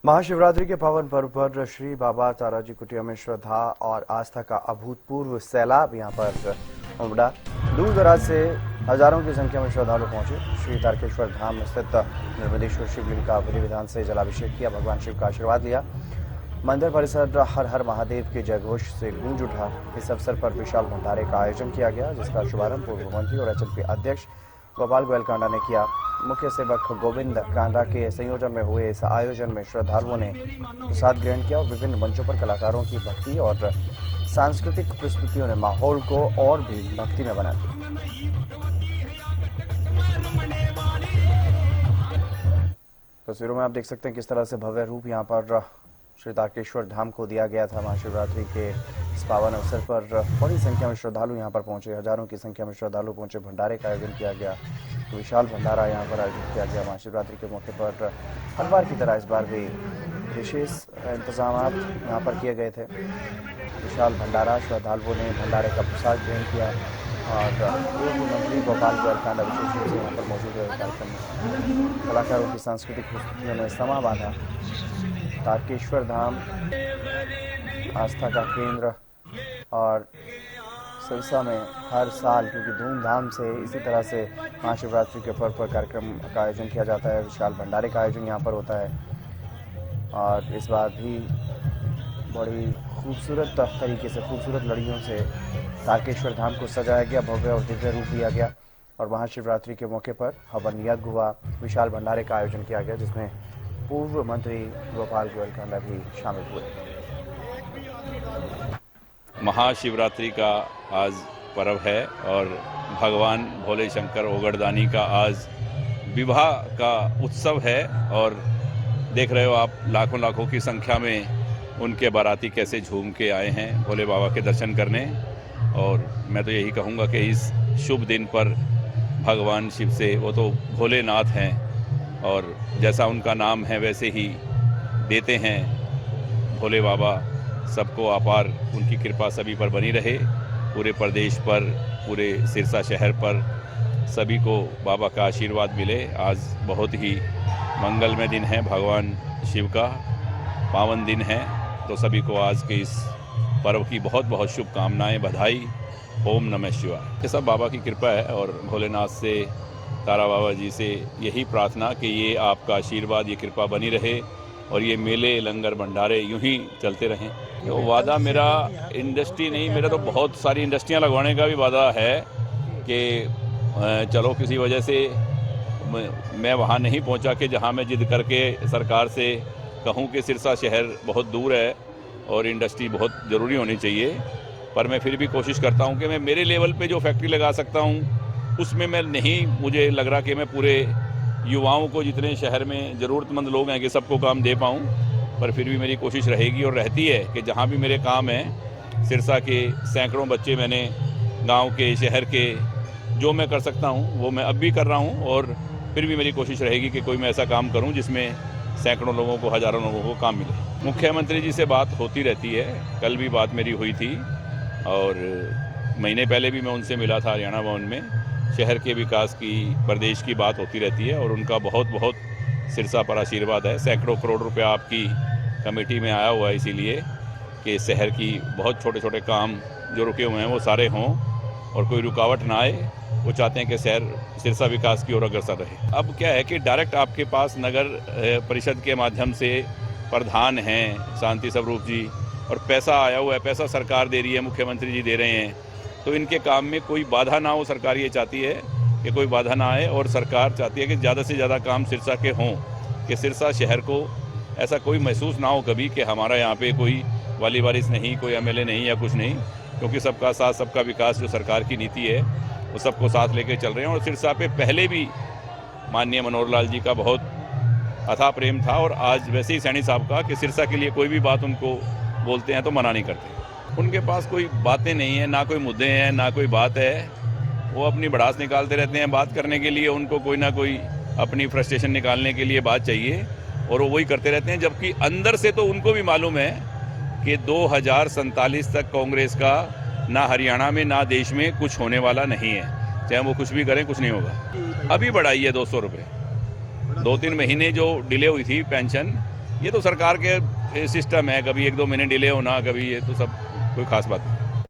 महाशिवरात्रि के पावन पर्व पर श्री बाबा ताराजी कुटिया में श्रद्धा और आस्था का अभूतपूर्व सैलाब यहां पर उमड़ा। दूर दराज से हजारों की संख्या में श्रद्धालु पहुंचे। श्री तारकेश्वर धाम स्थित नर्मदेश्वर शिवलिंग का विधि विधान से जलाभिषेक किया, भगवान शिव का आशीर्वाद लिया। मंदिर परिसर हर हर महादेव के जयघोष से गूंज उठा। इस अवसर पर विशाल भंडारे का आयोजन किया गया, जिसका शुभारंभ पूर्व मंत्री और एचएलपी अध्यक्ष गोपाल गोयल कांडा ने किया। मुख्य सेवक गोविंद कांडा के संयोजन में हुए इस आयोजन में श्रद्धालुओं ने प्रसाद ग्रहण किया और विभिन्न मंचों पर कलाकारों की भक्ति और सांस्कृतिक प्रस्तुतियों ने माहौल को और भी भक्ति में बना दिया। तस्वीरों में आप देख सकते हैं किस तरह से भव्य रूप यहां पर श्री तारकेश्वर धाम को दिया गया था। महाशिवरात्रि के इस पावन अवसर पर बड़ी संख्या में श्रद्धालु यहां पर पहुंचे, हजारों की संख्या में श्रद्धालु पहुंचे। भंडारे का आयोजन किया गया, विशाल भंडारा यहां पर आयोजित किया गया। महाशिवरात्रि के मौके पर हर बार की तरह इस बार भी विशेष इंतजाम यहां पर किए गए थे। विशाल भंडारा, श्रद्धालुओं ने भंडारे का प्रसाद ग्रहण किया और पूर्व मंत्री गोपाल गोयल कांडा विशेष रूप से यहाँ पर मौजूद रहे। कार्यक्रम में कलाकारों की सांस्कृतिक प्रस्तुतियों ने समा बांधा। तारकेश्वर धाम आस्था का केंद्र और सिरसा में हर साल क्योंकि धूमधाम से इसी तरह से महाशिवरात्रि के पर्व पर कार्यक्रम का आयोजन किया जाता है। विशाल भंडारे का आयोजन यहाँ पर होता है और इस बार भी बड़ी खूबसूरत तरीके से खूबसूरत लड़ियों से तारकेश्वर धाम को सजाया गया, भव्य और दिव्य रूप दिया गया और महाशिवरात्रि के मौके पर हवन यज्ञ हुआ। विशाल भंडारे का आयोजन किया गया, जिसमें पूर्व मंत्री गोपाल गोयल कांडा भी शामिल हुए। महाशिवरात्रि का आज पर्व है और भगवान भोले शंकर ओगड़दानी का आज विवाह का उत्सव है और देख रहे हो आप लाखों लाखों की संख्या में उनके बाराती कैसे झूम के आए हैं भोले बाबा के दर्शन करने। और मैं तो यही कहूँगा कि इस शुभ दिन पर भगवान शिव से, वो तो भोलेनाथ हैं और जैसा उनका नाम है वैसे ही देते हैं भोले बाबा। सबको अपार उनकी कृपा सभी पर बनी रहे, पूरे प्रदेश पर, पूरे सिरसा शहर पर सभी को बाबा का आशीर्वाद मिले। आज बहुत ही मंगलमय दिन है, भगवान शिव का पावन दिन है, तो सभी को आज के इस पर्व की बहुत बहुत शुभकामनाएं, बधाई। ओम नमः शिवाय। ये सब बाबा की कृपा है और भोलेनाथ से, तारा बाबा जी से यही प्रार्थना कि ये आपका आशीर्वाद, ये कृपा बनी रहे और ये मेले, लंगर, भंडारे यूं ही चलते रहें। तो वादा मेरा इंडस्ट्री नहीं, मेरा तो बहुत सारी इंडस्ट्रियां लगवाने का भी वादा है कि चलो किसी वजह से मैं वहाँ नहीं पहुँचा कि जहाँ मैं जिद करके सरकार से कहूँ कि सिरसा शहर बहुत दूर है और इंडस्ट्री बहुत ज़रूरी होनी चाहिए, पर मैं फिर भी कोशिश करता हूँ कि मैं मेरे लेवल पे जो फैक्ट्री लगा सकता हूँ उसमें मैं नहीं, मुझे लग रहा कि मैं पूरे युवाओं को, जितने शहर में ज़रूरतमंद लोग हैं, कि सबको काम दे पाऊँ, पर फिर भी मेरी कोशिश रहेगी और रहती है कि जहाँ भी मेरे काम हैं, सिरसा के सैकड़ों बच्चे मैंने गांव के, शहर के, जो मैं कर सकता हूँ वो मैं अब भी कर रहा हूँ और फिर भी मेरी कोशिश रहेगी कि कोई मैं ऐसा काम करूँ जिसमें सैकड़ों लोगों को, हज़ारों लोगों को काम मिले। मुख्यमंत्री जी से बात होती रहती है, कल भी बात मेरी हुई थी और महीने पहले भी मैं उनसे मिला था हरियाणा भवन में। शहर के विकास की, प्रदेश की बात होती रहती है और उनका बहुत बहुत सिरसा पर आशीर्वाद है। सैकड़ों करोड़ रुपया आपकी कमेटी में आया हुआ है इसीलिए कि शहर की बहुत छोटे छोटे काम जो रुके हुए हैं वो सारे हों और कोई रुकावट ना आए। वो चाहते हैं कि शहर सिरसा विकास की ओर अग्रसर रहे। अब क्या है कि डायरेक्ट आपके पास नगर परिषद के माध्यम से प्रधान हैं शांति स्वरूप जी और पैसा आया हुआ है, पैसा सरकार दे रही है, मुख्यमंत्री जी दे रहे हैं, तो इनके काम में कोई बाधा ना हो। सरकार ये चाहती है कि कोई बाधा ना आए और सरकार चाहती है कि ज़्यादा से ज़्यादा काम सिरसा के हों, कि सिरसा शहर को ऐसा कोई महसूस ना हो कभी कि हमारा यहाँ पे कोई वाली वारिस नहीं, कोई एमएलए नहीं या कुछ नहीं, क्योंकि सबका साथ सबका विकास जो सरकार की नीति है वो सबको साथ लेके चल रहे हैं। और सिरसा पे पहले भी माननीय मनोहर लाल जी का बहुत अथाह प्रेम था और आज वैसे ही सैनी साहब का कि सिरसा के लिए कोई भी बात उनको बोलते हैं तो मना नहीं करते। उनके पास कोई बातें नहीं है, ना कोई मुद्दे हैं, ना कोई बात है। वो अपनी भड़ास निकालते रहते हैं बात करने के लिए, उनको कोई ना कोई अपनी फ्रस्ट्रेशन निकालने के लिए बात चाहिए और वो वही करते रहते हैं। जबकि अंदर से तो उनको भी मालूम है कि 2047 तक कांग्रेस का ना हरियाणा में ना देश में कुछ होने वाला नहीं है, चाहे वो कुछ भी करें, कुछ नहीं होगा। अभी बढ़ाई है 200 रुपये, 2-3 महीने जो डिले हुई थी पेंशन, ये तो सरकार के सिस्टम है, कभी 1-2 महीने डिले होना, कभी ये तो सब कोई खास बात नहीं।